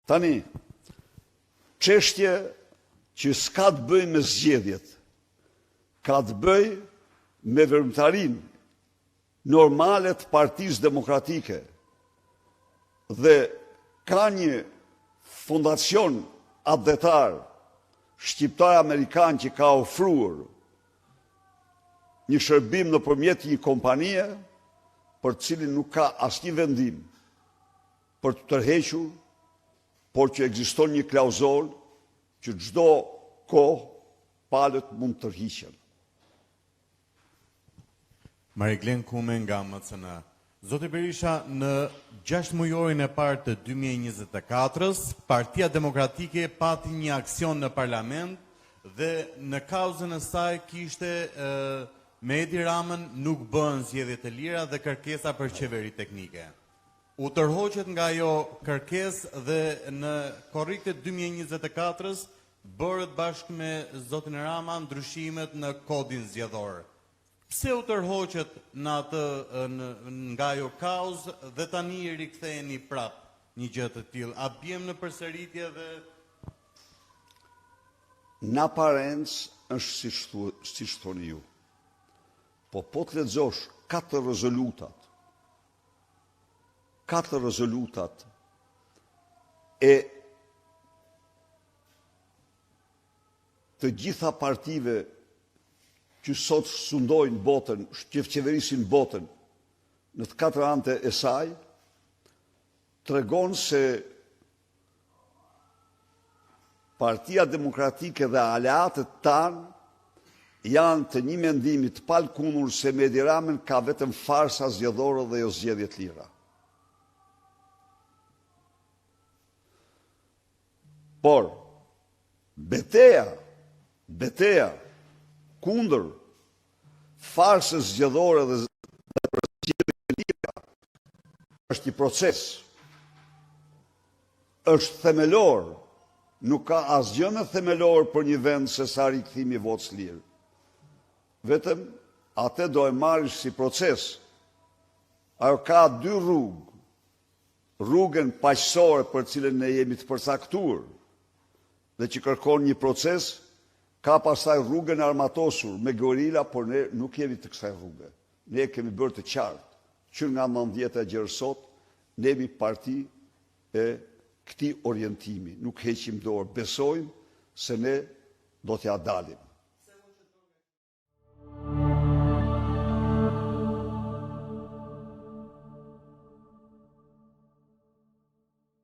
Tani, çështje që s'ka të bëjë me zgjedhjet, ka të bëjë me veprimtarinë normale të Partisë Demokratike dhe ka një fondacion adhetar shqiptar-amerikan që ka ofruar një shërbim nëpërmjet një kompanie për cilin nuk ka asnjë vendim për të tërhequr, por që ekziston një klauzol që çdo kohë palët mund të tërhiqen. Mariglen Kume nga MCN. Zoti Berisha, në 6 mujorin e parë të 2024-s, Partia Demokratike pati një aksion në parlament dhe në kauzën e saj kishte me Edi Ramën nuk bën zgjedhje të lira dhe kërkesa për qeveri teknike. U tërhoqet nga ajo kërkesë dhe në korriktet 2024-s bërët bashkë me zotin Rama ndryshimet në kodin zgjedhor. Pse u tërhoqet në atë nga ajo kauzë dhe tani i riktheheni prap një gjë të tillë? A bjem në përsëritje dhe në aparencë është siç thoni ju. Po të lexosh 4 rezolutat e të gjitha partive që sot sundojnë botën, që qeverisin botën në të 4 ante e saj, tregon se Partia Demokratike dhe aleatët tanë janë të një mendimi të palkundur se me Edi Ramën ka vetëm farsa zgjedhore dhe jo zgjedhje të lira. Por, beteja kundër farsës zgjedhore dhe zgjedhjeve të lira është një proces, është themelor, nuk ka asgjë më themelor për një vend se sa rikthimi i votës lirë. Vetëm atë do e marrësh si proces. Ajo ka 2 rrugë. Rrugën paqësore për cilën ne jemi të përcaktuar dhe që kërkon një proces, ka pastaj rrugën armatosur me gorila, por ne nuk jemi të kësaj rruge. Ne kemi bërë të qartë që nga 19 gjerë sot, ne jemi parti e këtij orientimi. Nuk heqim dorë, besojmë se ne do t'ja dalim.